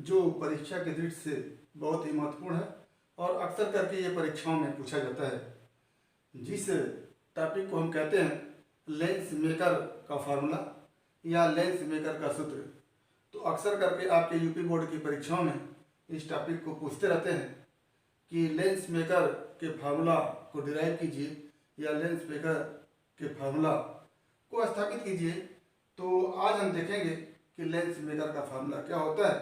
जो परीक्षा की दृष्टि से बहुत ही महत्वपूर्ण है और अक्सर करके ये परीक्षाओं में पूछा जाता है। जिस टॉपिक को हम कहते हैं लेंस मेकर का फार्मूला या लेंस मेकर का सूत्र, तो अक्सर करके आपके यूपी बोर्ड की परीक्षाओं में इस टॉपिक को पूछते रहते हैं कि लेंस मेकर के फार्मूला को डिराइव कीजिए या लेंस मेकर के फार्मूला को स्थापित कीजिए। तो आज हम देखेंगे कि लेंस मेकर का फार्मूला क्या होता है।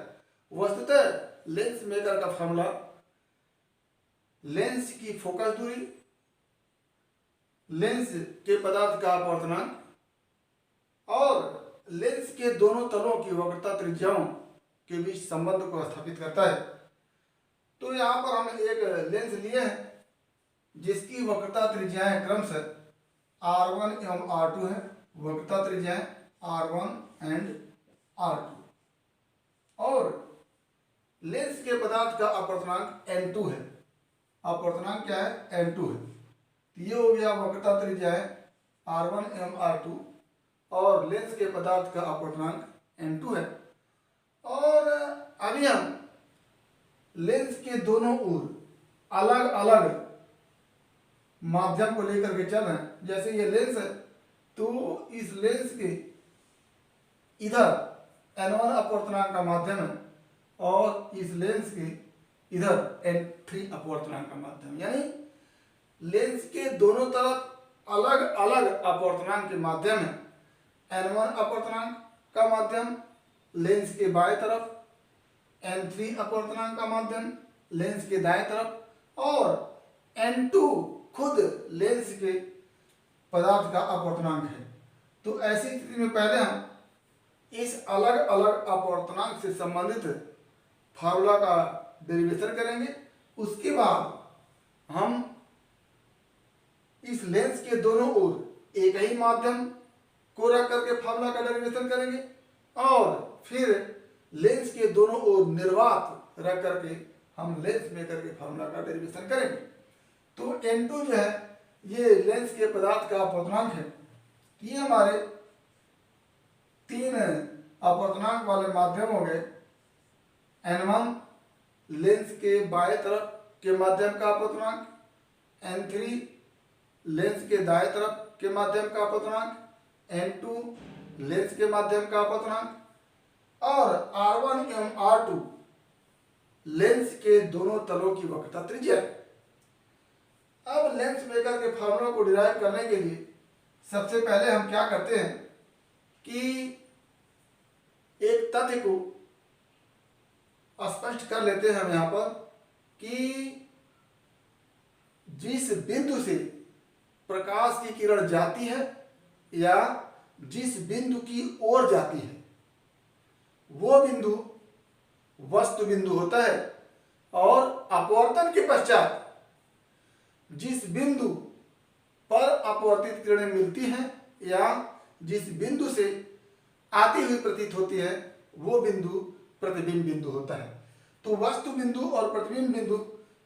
वस्तुतः लेंस मेकर का फार्मूला लेंस की फोकस दूरी, लेंस के पदार्थ का अपवर्तनांक और लेंस के दोनों तलों की वक्रता त्रिज्याओं के बीच संबंध को स्थापित करता है। तो यहाँ पर हम एक लेंस लिए हैं जिसकी वक्रता त्रिज्याएं क्रमशः R1 एवं R2 है। वक्रता त्रिज्याएं R1 एंड R2 और लेंस के पदार्थ का अपवर्तनांक N2 है। अपवर्तनांक क्या है? N2 है। तो ये हो गया वक्रता त्रिज्याएं R1 एवं R2 और लेंस के पदार्थ का अपवर्तनांक N2 है। और अभी हम लेंस के दोनों ओर अलग अलग माध्यम को लेकर के चल रहे हैं। जैसे ये लेंस है तो इस लेंस के इधर N1 अपवर्तनांक का माध्यम है और इस लेंस के इधर N3 अपवर्तनांक का माध्यम, यानी लेंस के दोनों तरफ अलग अलग अपवर्तनांक के माध्यम है। N1 अपवर्तनांक का माध्यम लेंस के बाएं तरफ, N3 अपवर्तनांक का माध्यम लेंस के दाएं तरफ और N2 खुद लेंस के पदार्थ का अपवर्तनांक है। तो ऐसी स्थिति में पहले हम इस अलग अलग अपवर्तनांक से संबंधित फार्मूला का डेरिवेशन करेंगे। उसके बाद हम इस लेंस के दोनों ओर एक ही माध्यम को रख करके फार्मूला का डेरिवेशन करेंगे और फिर लेंस के दोनों ओर निर्वात रख करके हम लेंस मेकर के फार्मूला का डेरिवेशन करेंगे। तो N2 जो है ये लेंस के पदार्थ का अपवर्तनांक है। ये हमारे तीन अपवर्तनांक वाले माध्यम हो गए। N1 लेंस के बाएं तरफ के माध्यम का अपवर्तनांक, N3 लेंस के दाएं तरफ के माध्यम का अपवर्तनांक, N2 लेंस के माध्यम का अपवर्तनांक और R1 एवं R2 लेंस के दोनों तलों की वक्रता त्रिज्या। अब लेंस मेकर के फार्मूला को डिराइव करने के लिए सबसे पहले हम क्या करते हैं कि एक तथ्य को स्पष्ट कर लेते हैं हम यहाँ पर कि जिस बिंदु से प्रकाश की किरण जाती है या जिस बिंदु की ओर जाती है वो बिंदु वस्तु बिंदु होता है और अपवर्तन के पश्चात जिस बिंदु पर अपवर्तित किरणें मिलती हैं या जिस बिंदु से आती हुई प्रतीत होती है वो बिंदु प्रतिबिंब बिंदु होता है। तो वस्तु बिंदु और प्रतिबिंब बिंदु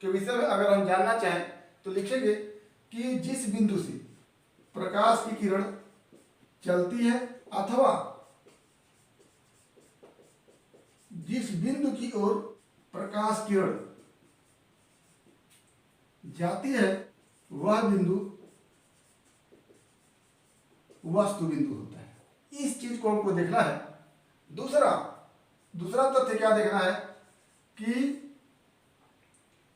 के विषय में अगर हम जानना चाहें तो लिखेंगे कि जिस बिंदु से प्रकाश की किरण चलती है अथवा जिस बिंदु की ओर प्रकाश किरण जाती है वह बिंदु वस्तु बिंदु होता है। इस चीज को हमको देखना है। दूसरा तथ्य क्या देखना है कि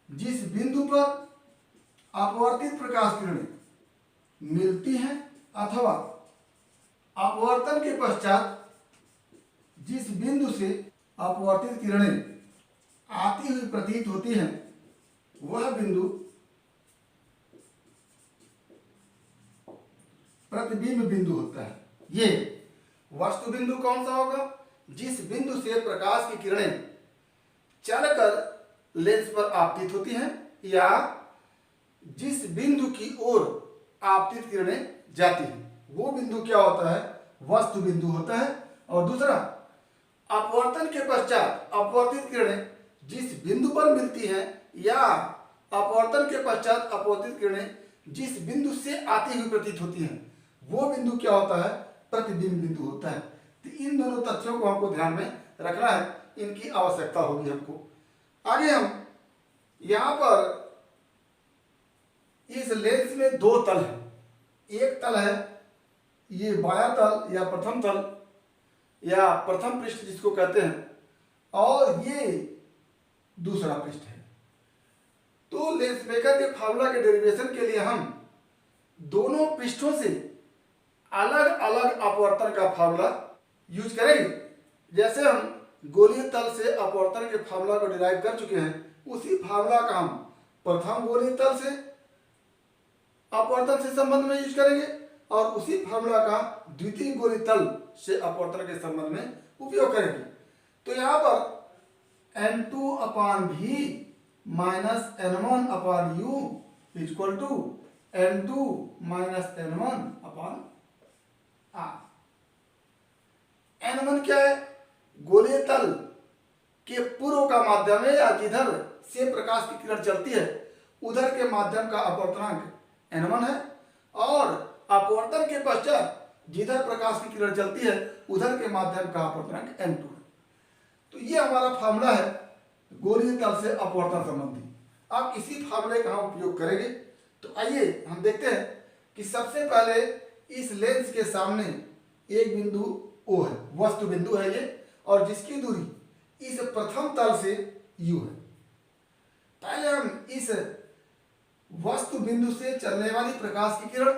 जिस बिंदु पर अपवर्तित प्रकाश किरणें मिलती हैं अथवा अपवर्तन के पश्चात जिस बिंदु से अपवर्तित किरणें आती हुई प्रतीत होती हैं वह बिंदु प्रतिबिंब बिंदु होता है। ये वस्तु बिंदु कौन सा होगा? जिस बिंदु से प्रकाश की किरणें चलकर लेंस पर आपतित होती हैं या जिस बिंदु की ओर आपतित किरणें जाती हैं वो बिंदु क्या होता है? वस्तु बिंदु होता है। और दूसरा, अपवर्तन के पश्चात अपवर्तित किरणें जिस बिंदु पर मिलती हैं या अपवर्तन के पश्चात अपवर्तित किरणें जिस बिंदु से आती हुई प्रतीत होती हैं वो बिंदु क्या होता है? प्रतिबिंब बिंदु होता है। तो इन दोनों तथ्यों को हमको ध्यान में रखना है। इनकी आवश्यकता होगी हमको। आगे हम यहाँ पर इस लेंस में दो तल है, एक तल है ये बायां तल या प्रथम तल या प्रथम पृष्ठ जिसको कहते हैं, और ये दूसरा पृष्ठ है। तो लेंसमेकर के फार्मूला के डेरिवेशन के लिए हम दोनों पृष्ठों से अलग अलग अपवर्तन का फार्मूला यूज करेंगे। जैसे हम गोलीय तल से अपवर्तन के फार्मूला को डिराइव कर चुके हैं, उसी फार्मूला का हम प्रथम गोलीय तल से अपवर्तन से संबंध में यूज करेंगे और उसी फार्मूला का द्वितीय गोलीय तल से अपवर्तन के संबंध में उपयोग करेंगे। तो यहाँ पर N2/V minus N1/U equal to N2 minus N1/R। N1 क्या है? गोलीय तल के पूर्व का माध्यम है या जिधर से प्रकाश की किरण चलती है उधर के माध्यम का अपवर्तनांक N1 है, और अपवर्तन के पश्चात जिधर प्रकाश की किरण चलती है उधर के माध्यम का अपवर्तनांक N2 है। तो ये हमारा फार्मूला है गोलीय तल से अपवर्तन संबंधी। अब इसी फार्मूले का हम उपयोग करेंगे। तो आइए हम देखते हैं कि सबसे पहले इस लेंस के सामने एक बिंदु O है, वस्तु बिंदु है ये, और जिसकी दूरी इस प्रथम तल से U है। पहले हम इस वस्तु बिंदु से चलने वाली प्रकाश की किरण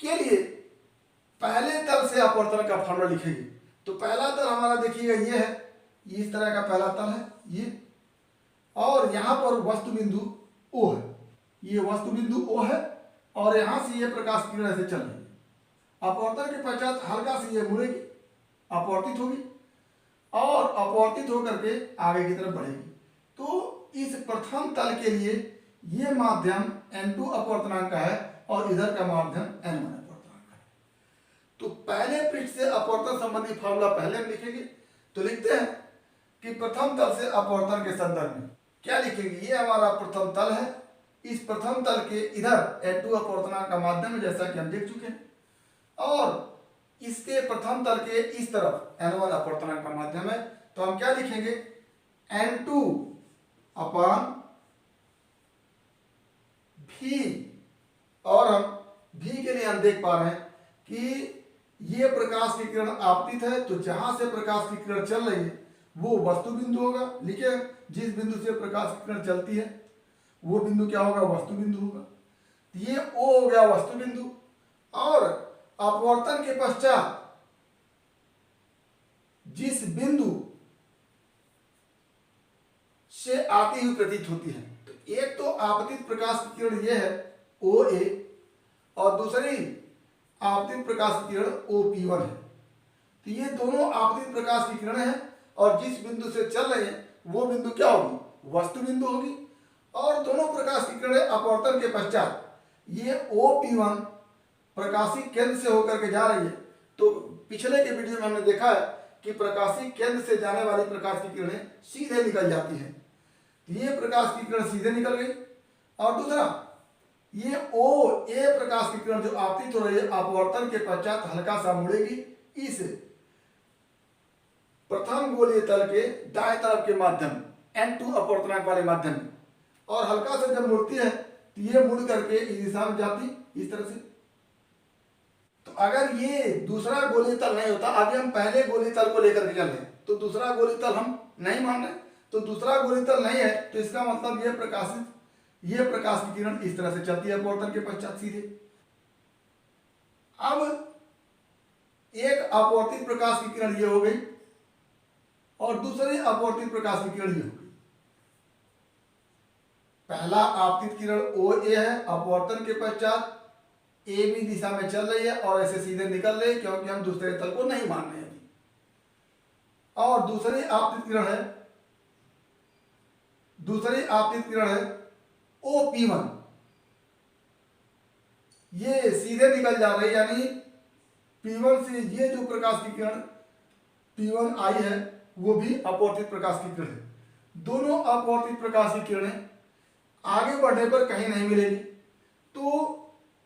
के लिए पहले तल से अपवर्तन का फार्मूला लिखेंगे। तो पहला तल हमारा देखिएगा ये है, इस तरह का पहला तल है ये, और यहाँ पर वस्तु बिंदु O है, ये वस्तु बिंदु O है, और यहाँ से ये प्रकाश की किरण ऐसे चल रही है। अपवर्तन के पश्चात हल्का से ये मुड़ेगी, अपवर्तित होगी, और अपवर्तित होकर के आगे की तरफ बढ़ेगी। तो इस प्रथम तल के लिए ये माध्यम N2 अपवर्तनांक का है और इधर का माध्यम N1 अपवर्तनांक का है। तो पहले पृष्ठ से अपवर्तन संबंधी फार्मूला पहले हम लिखेंगे। तो लिखते हैं कि प्रथम तल से अपवर्तन के संदर्भ में क्या लिखेंगे? ये हमारा प्रथम तल है, इस प्रथम तल के इधर N2 अपवर्तनांक का माध्यम है जैसा कि हम देख चुके हैं, और इसके प्रथम तल के इस तरफ N1 अपवर्तनांक का माध्यम है। तो हम क्या लिखेंगे? N2/V, और हम V के लिए हम देख पा रहे हैं कि ये प्रकाश की किरण आपतित है, तो जहां से प्रकाश की किरण चल रही है वो वस्तु बिंदु होगा। लिखे, जिस बिंदु से प्रकाश की किरण चलती है वो बिंदु क्या होगा? वस्तु बिंदु होगा। ये O हो गया वस्तु बिंदु, और अपवर्तन के पश्चात जिस बिंदु से आती हुई प्रतीत होती है, तो एक तो आपतित प्रकाश की किरण ये है OA, और दूसरी आपतित प्रकाश की किरण OP1 है। तो ये दोनों आपतित प्रकाश की किरण है, और जिस बिंदु से चल रही है वो बिंदु क्या होगी? वस्तु बिंदु होगी। और दोनों प्रकाश की किरणें अपवर्तन के पश्चात ये OP1 प्रकाशी केंद्र से होकर के जा रही है। तो पिछले के वीडियो में हमने देखा है कि प्रकाशी केंद्र से जाने वाली प्रकाश की किरणें सीधे निकल जाती हैं। ये प्रकाश की किरण सीधे निकल गई, और दूसरा ये OA प्रकाश की किरण जो आपतित हो रही है अपवर्तन के पश्चात हल्का सा मुड़ेगी इस प्रथम गोलीय तल के दाएं तरफ के माध्यम N2 अपवर्तनांक वाले माध्यम, और हल्का से जब मुड़ती है तो ये मुड़ करके इस दिशा में जाती इस तरह से। तो अगर ये दूसरा गोलीय तल नहीं होता, अभी हम पहले गोलीय तल को लेकर के चल रहे हैं, तो दूसरा गोलीय तल हम नहीं मान रहे, तो दूसरा गोलीय तल नहीं है, तो इसका मतलब ये प्रकाश की किरण इस तरह से चलती है अपवर्तन के पश्चात सीधे। अब एक अपवर्तित प्रकाश की किरण ये हो गई, और दूसरी अपवर्तित प्रकाश की किरण ये हो गई। पहला आपतित किरण OA है, अपवर्तन के पश्चात AB दिशा में चल रही है और ऐसे सीधे निकल रही है, क्योंकि हम दूसरे तल को नहीं मान रहे अभी। और दूसरी आपतित किरण है OP1, ये सीधे निकल जा रही है, यानी P1 से ये जो प्रकाश की किरण P1 आई है वो भी अपवर्तित प्रकाश की किरण है। दोनों अपवर्तित प्रकाश की किरणें आगे बढ़ने पर कहीं नहीं मिलेगी। तो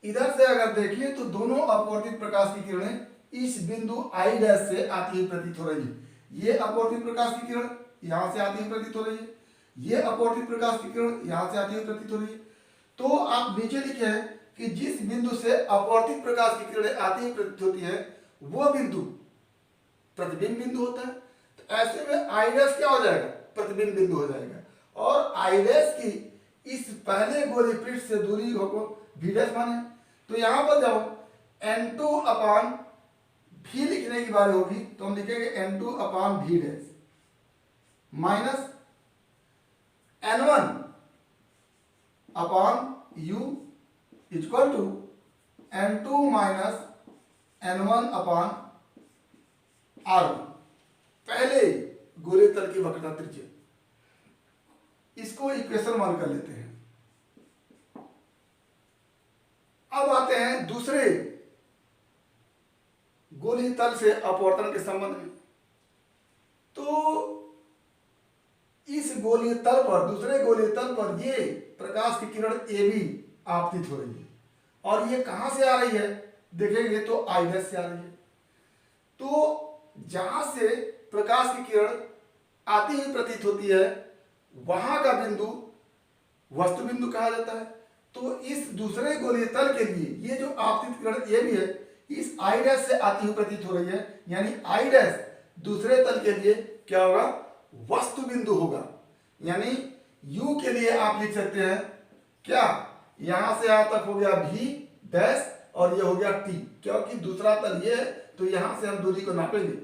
इधर से अगर देखिए तो दोनों अपवर्तित प्रकाश की किरणें इस बिंदु I' से आती हुई प्रतीत हो रही है। ये अपवर्तित प्रकाश की किरण यहां से आती हुई प्रतीत हो रही है, ये अपवर्तित प्रकाश की किरण यहां से आती हुई प्रतीत हो रही है। तो आप नीचे लिखे हैं कि जिस बिंदु से अपवर्तित प्रकाश की किरणें आती हुई प्रतीत होती है वो बिंदु प्रतिबिंब बिंदु होता है। तो ऐसे में आई डैश क्या हो जाएगा, प्रतिबिंब बिंदु हो जाएगा। और आई डैश की इस पहले गोलीय पृष्ठ से दूरी को भी डैश माने। तो यहां पर जब N2 अपान भी लिखने की बारी होगी तो हम लिखेंगे N2 upon V dash minus N1 upon U equal to N2 minus N1 upon R1, पहले गोलीय तल की वक्रता त्रिज्या। इसको इक्वेशन 1 कर लेते हैं। अब आते हैं दूसरे गोलीय तल से अपवर्तन के संबंध में। तो इस गोलीय तल पर, दूसरे गोलीय तल पर ये प्रकाश की किरण ए बी आपतित हो रही है और ये कहां से आ रही है देखेंगे तो आई डैश से आ रही है। तो जहां से प्रकाश की किरण आती हुई प्रतीत होती है वहां का बिंदु वस्तु बिंदु कहा जाता है। तो इस दूसरे गोलीय तल के लिए ये जो आपतित किरण ये भी है इस आई डैश से आती हुई प्रतीत हो रही है, यानी आई डैश दूसरे तल के लिए क्या होगा, वस्तु बिंदु होगा। यानी U के लिए आप लिख सकते हैं क्या, यहां से यहां तक हो गया V डैश और ये हो गया T, क्योंकि दूसरा तल ये है तो यहां से हम दूरी को नापेंगे।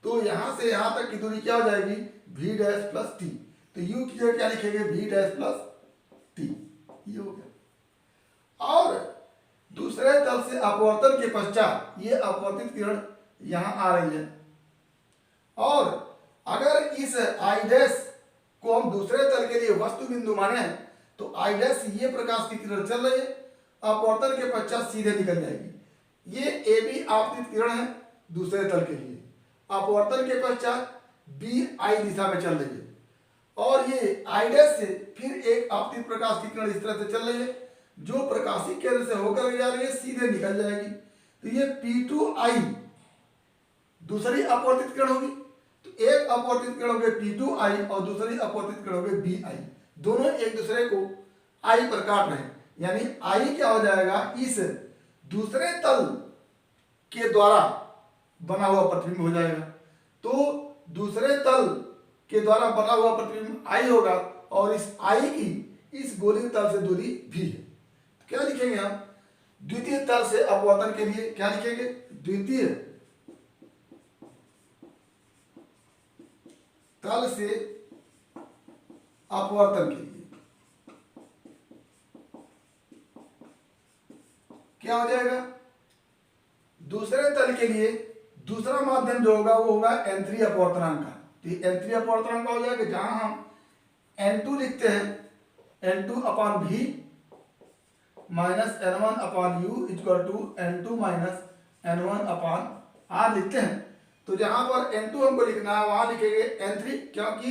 तो यहां से यहां तक की दूरी क्या हो जाएगी, V डैश प्लस T। तो U की जगह क्या लिखेंगे, V डैश प्लस T, ये हो गया। और दूसरे तल से अपवर्तन के पश्चात ये अपवर्तित किरण यहां आ रही है और अगर इस आई डैश को हम दूसरे तल के लिए वस्तु बिंदु माने तो आई डैश से ये प्रकाश की किरण चल रही है, अपवर्तन के पश्चात सीधे निकल जाएगी। ये ए बी आपतित किरण है दूसरे तल के लिए, अपवर्तन के पश्चात बी आई दिशा में चल रही है और ये आई डैश से फिर एक आपतित प्रकाश की किरण इस तरह से चल रही है जो प्रकाशिक केंद्र से होकर जा रही है, सीधे निकल जाएगी। तो ये P2I दूसरी अपवर्तित किरण होगी। तो एक अपवर्तित किरण होगी P2I और दूसरी अपवर्तित किरण होगी BI, दोनों एक दूसरे को I पर काट रहे हैं। यानी I क्या हो जाएगा, इस दूसरे तल के द्वारा बना हुआ प्रतिबिंब हो जाएगा। तो दूसरे तल के द्वारा बना हुआ प्रतिबिंब I होगा और इस I की इस गोलीय तल से दूरी V है। क्या लिखेंगे हम, द्वितीय तल से अपवर्तन के लिए क्या लिखेंगे, द्वितीय तल से अपवर्तन के लिए क्या हो जाएगा, दूसरे तल के लिए दूसरा माध्यम जो होगा वो होगा N3 अपवर्तनांक का। तो N3 अपवर्तनांक हो जाएगा जहां हम N2 लिखते हैं N2 upon V minus N1 upon U equal to N2 minus N1 upon R लिखते हैं। तो जहां पर N2 हमको लिखना है वहां लिखेंगे N3, क्योंकि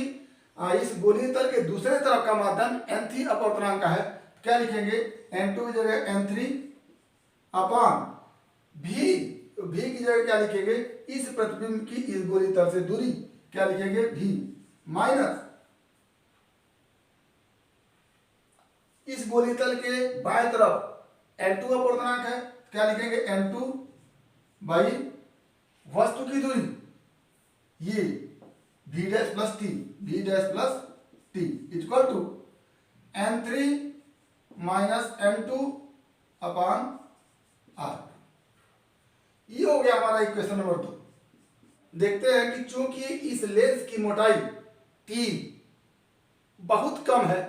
इस गोलीय तल के दूसरे तरफ का माध्यम N3 अपवर्तनांक का है। क्या लिखेंगे, N2 की जगह N3 अपान V की जगह क्या लिखेंगे, इस प्रतिबिंब की इस गोलीय तल से दूरी क्या लिखेंगे V माइनस इस गोलीय तल के बाएं तरफ N2 अपवर्तनांक है, क्या लिखेंगे N2 बाई वस्तु की दूरी ये V dash plus T, V dash plus T equal to N3 minus N2 upon R। ये हो गया हमारा इक्वेशन नंबर 2। देखते हैं कि चूंकि इस लेंस की मोटाई T बहुत कम है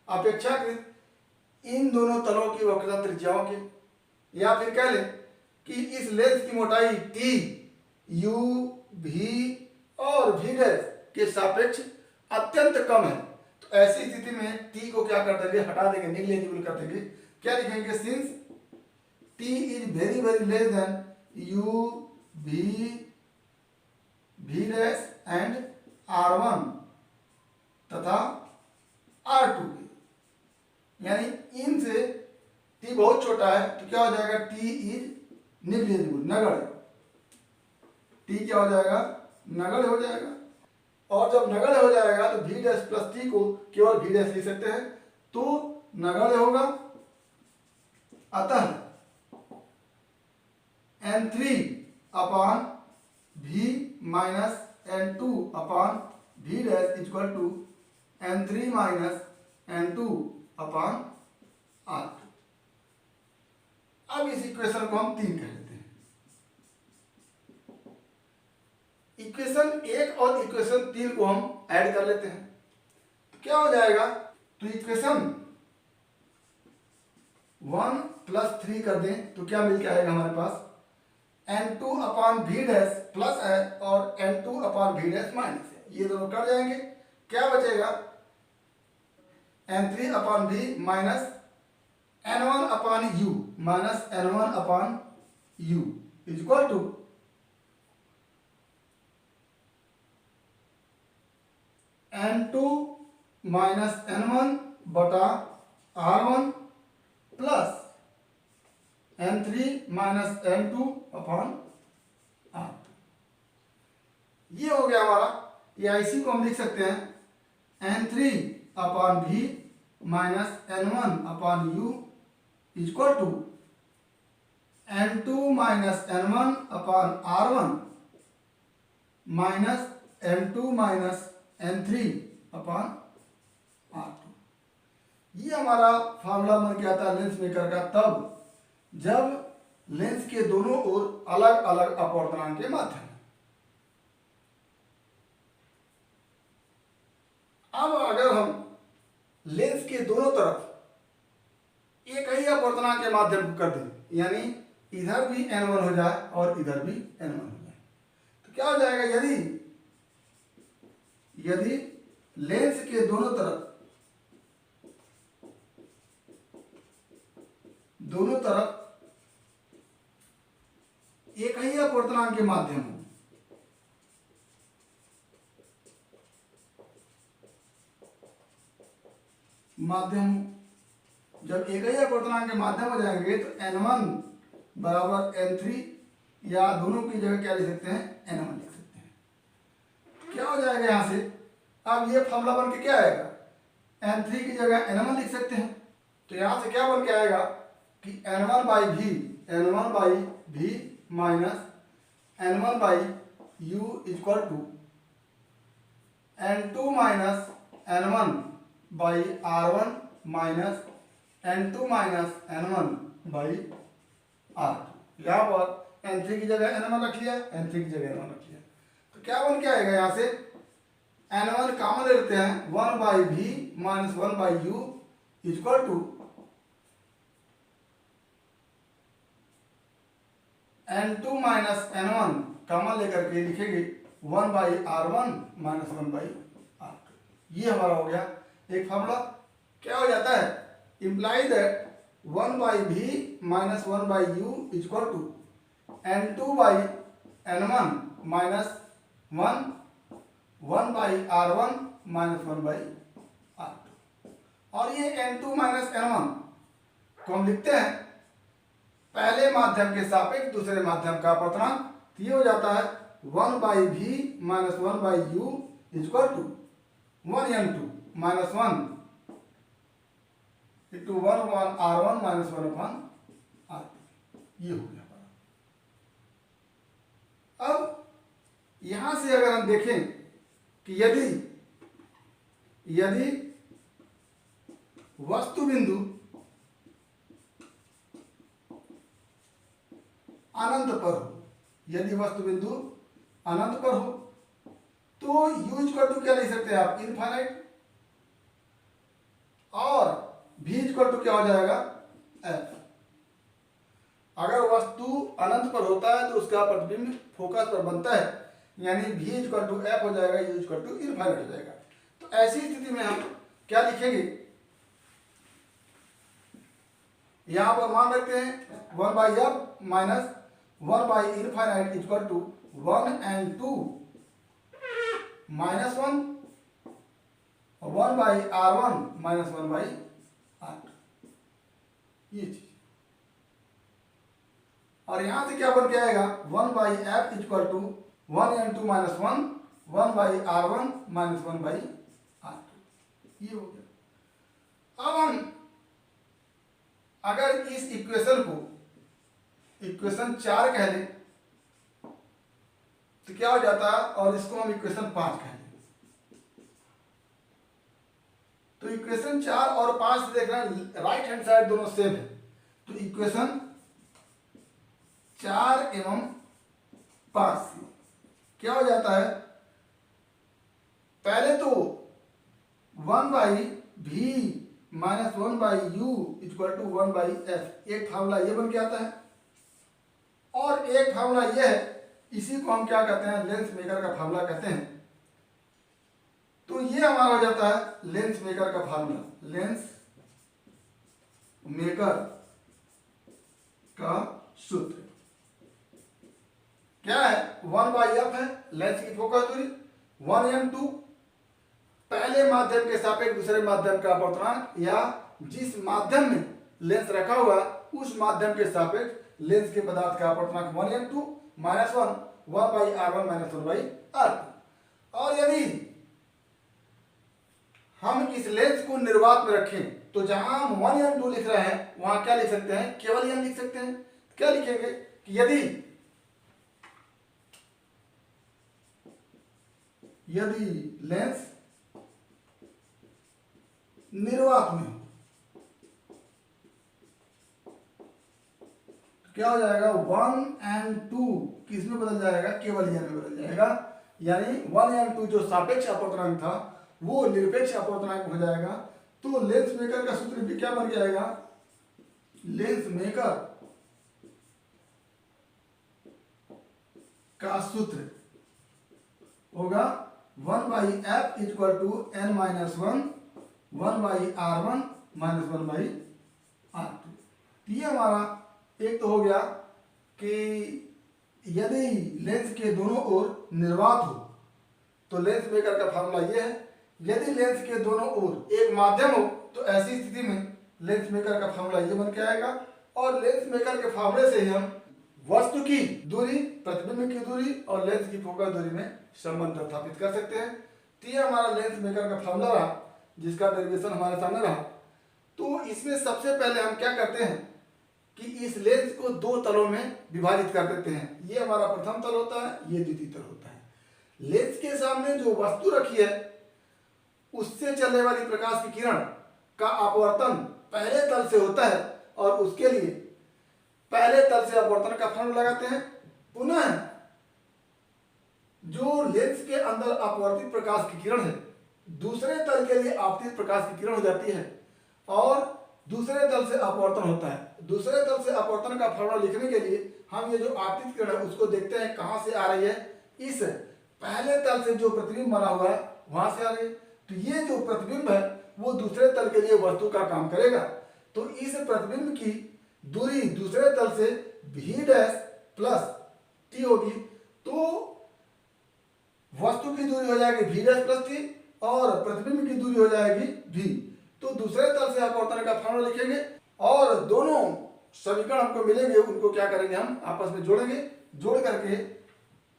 अपेक्षाकृत इन दोनों तलों की वक्रता त्रिज्याओं के, या फिर कह लें कि इस लेंस की मोटाई T U V और V डैश के सापेक्ष अत्यंत कम है। तो ऐसी स्थिति में T को क्या कर देंगे, हटा देंगे, निग्लेजिबल कर देंगे। क्या लिखेंगे, since T is very very less than U V V dash and R1 तथा R2 के, यानी इनसे T बहुत छोटा है तो क्या हो जाएगा, T इज निग्लेजिबल, नगण्य। T क्या हो जाएगा, नगण्य हो जाएगा। और जब नगण्य हो जाएगा तो v डैश प्लस t को केवल v डैश लिख सकते हैं, तो नगण्य होगा। अतः n3 upon v minus n2 upon v dash equal to n3 minus n2 upon r2। अब इस इक्वेशन को हम 3 कह लेते हैं। इक्वेशन 1 और इक्वेशन 3 को हम ऐड कर लेते हैं, तो क्या हो जाएगा, तो इक्वेशन 1 प्लस 3 कर दें तो क्या मिल के आएगा हमारे पास, n2 upon v dash plus है और n2 upon v dash minus है, ये दोनों कट जाएंगे, क्या बचेगा, n3 upon v minus n1 upon u minus n1 upon u equal to n2 minus n1 बटा r1 plus n3 minus n2 upon r2। ये हो गया हमारा, या इसी को हम लिख सकते हैं n3 upon v minus n1 upon u equal to n2 minus n1 upon r1 minus n2 minus n3 upon r2। ये हमारा फार्मूला बन के आता है लेंस मेकर का तब जब लेंस के दोनों ओर अलग अलग अपवर्तनांक के माध्यम। अब अगर हम लेंस के दोनों तरफ एक ही अपवर्तनांक के माध्यम कर दें, यानी इधर भी n1 हो जाए और इधर भी n1 हो जाए, तो क्या हो जाएगा, यदि लेंस के दोनों तरफ एक ही अपवर्तनांक के माध्यम हो, जब एक ही अपवर्तनांक के माध्यम हो जाएंगे तो n1 बराबर n3, या दोनों की जगह क्या लिख सकते हैं, n1 लिख सकते हैं। क्या हो जाएगा यहाँ से, अब ये फॉर्मूला बन के क्या आएगा, n3 की जगह n1 लिख सकते हैं, तो यहाँ से क्या बन के आएगा कि n1 by v minus n1 by u equal to n2 minus n1 by r1 minus n2 minus n1 by r2। यहाँ पर n3 की जगह n1 रख लिया, n3 की जगह n1 रख लिया, तो क्या बन के आएगा, यहाँ से n1 कॉमन ले लेते हैं, 1 by v minus 1 by u equal to n2 minus n1 common लेकर के लिखेंगे 1 by r1 minus 1 by r2। ये हमारा हो गया एक फार्मूला। क्या हो जाता है, imply that 1 by v minus 1 by u equal to n2 by n1 minus 1 by r1 minus 1 by r2। और ये n2 माइनस n1 को हम लिखते हैं पहले माध्यम के सापेक्ष दूसरे माध्यम का अपवर्तनांक, तो ये हो जाता है 1 by v minus 1 by u equal to 1n2 minus 1 into 1 upon r1 minus 1 upon r2। ये हो गया। अब यहां से अगर हम देखें कि यदि वस्तु बिंदु अनंत पर हो, यदि वस्तु बिंदु अनंत पर हो तो u इक्वल टू क्या लिख सकते हैं आप, इनफाइनाइट, और v इक्वल टू क्या हो जाएगा, f। अगर वस्तु अनंत पर होता है तो उसका प्रतिबिंब फोकस पर बनता है, यानी v इक्वल टू f हो जाएगा, u इक्वल टू इनफाइनाइट हो जाएगा। तो ऐसी स्थिति में हम क्या लिखेंगे, यहां पर मान रखते हैं 1 by f minus 1 by infinite equal to 1 and 2 minus 1 और 1 by r1 minus 1 by r2, ये चीज। और यहां से क्या बन के आएगा 1 by f equal to 1n2 minus 1 minus 1/r2 ये हो गया। अब हम अगर इस इक्वेशन को इक्वेशन 4 कह लें तो क्या हो जाता है, और इसको हम इक्वेशन 5 कह लें। तो इक्वेशन 4 और 5 से देख रहे हैं राइट हैंड साइड दोनों सेम है, तो इक्वेशन 4 एवं 5 से क्या हो जाता है, पहले तो 1/v minus 1/u equal to 1/f, एक फार्मूला ये बन के आता है, और एक फार्मूला ये है, इसी को हम क्या कहते हैं, लेंस मेकर का फार्मूला कहते हैं। तो ये हमारा हो जाता है लेंस मेकर का फार्मूला, लेंस मेकर का सूत्र क्या है, 1/f है लेंस की फोकस दूरी, 1m2 पहले माध्यम के सापेक्ष दूसरे माध्यम का अपवर्तनांक, या जिस माध्यम में लेंस रखा हुआ उस माध्यम के सापेक्ष लेंस के पदार्थ का अपवर्तनांक 1m2 minus 1/r1 minus 1/r2। और यदि हम इस लेंस को निर्वात में रखें तो जहां हम 1m2 लिख रहे हैं वहां क्या लिख सकते हैं, केवल m लिख सकते हैं। क्या लिखेंगे कि यदि लेंस निर्वात में हो क्या हो जाएगा, 1 and 2 किस में बदल जाएगा, केवल यह में बदल जाएगा, यानी 1 and 2 जो सापेक्ष अपवर्तनांक था वो निरपेक्ष अपवर्तनांक हो जाएगा। तो लेंस मेकर का सूत्र भी क्या बन जाएगा, लेंस मेकर का सूत्र होगा 1/f equal to n minus 1/r1 minus 1/r2। ये हमारा एक तो हो गया कि यदि लेंस के दोनों ओर निर्वात हो तो लेंस मेकर का फार्मूला ये है, यदि लेंस के दोनों ओर एक माध्यम हो तो ऐसी स्थिति में लेंस मेकर का फार्मूला ये बन के आएगा। और लेंस मेकर के फार्मूले से ही हम वस्तु की दूरी, प्रतिबिंब की दूरी और लेंस की फोकस दूरी में संबंध स्थापित कर सकते हैं। तो ये हमारा लेंस मेकर का फार्मूला रहा, जिसका डेरिवेशन हमारे सामने रहा। तो इसमें सबसे पहले हम क्या करते हैं कि इस लेंस को दो तलों में विभाजित कर देते हैं। ये हमारा प्रथम तल होता है, ये द्वितीय तल होता है। लेंस के सामने जो वस्तु रखी है उससे चलने वाली प्रकाश की किरण का अपवर्तन पहले तल से होता है, और उसके लिए पहले तल से अपवर्तन का फार्मूला लगाते हैं। पुनः जो लेंस के अंदर अपवर्तित प्रकाश की किरण है दूसरे तल के लिए आपतित प्रकाश की किरण हो जाती है, और दूसरे तल से अपवर्तन होता है। दूसरे तल से अपवर्तन का फार्मूला लिखने के लिए हम ये जो आपतित किरण है उसको देखते हैं कहां से आ रही है, इस पहले तल से जो प्रतिबिंब बना हुआ है वहां से आ रही है। तो ये जो प्रतिबिंब है वो दूसरे तल के लिए वस्तु का काम करेगा। तो इस प्रतिबिंब की दूरी दूसरे तल से v डैश प्लस t होगी, तो वस्तु की दूरी हो जाएगी v डैश प्लस t और प्रतिबिंब की दूरी हो जाएगी v। तो दूसरे तल से अपवर्तन का फार्मूला लिखेंगे और दोनों समीकरण हमको मिलेंगे, उनको क्या करेंगे, हम आपस में जोड़ेंगे। जोड़ करके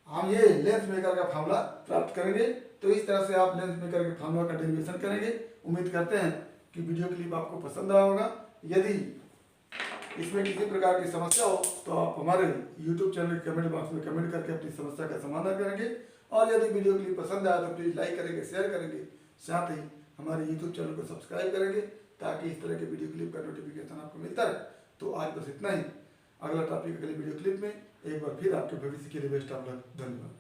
हम ये लेंस मेकर का फार्मूला प्राप्त करेंगे। तो इस तरह से आप लेंस मेकर के फार्मूला का डेरिवेशन करेंगे। उम्मीद करते हैं कि वीडियो क्लिप आपको पसंद आया होगा। यदि इसमें किसी प्रकार की समस्या हो तो आप हमारे YouTube चैनल के कमेंट बॉक्स में कमेंट करके अपनी समस्या का समाधान करेंगे। और यदि वीडियो क्लिप पसंद आया तो प्लीज़ लाइक करेंगे, शेयर करेंगे, साथ ही हमारे YouTube चैनल को सब्सक्राइब करेंगे ताकि इस तरह के वीडियो क्लिप का नोटिफिकेशन आपको मिलता रहे। तो आज बस इतना ही। अगला टॉपिक अगले वीडियो क्लिप में एक बार फिर आपके भविष्य के लिए बेस्ट ऑफ लक। धन्यवाद।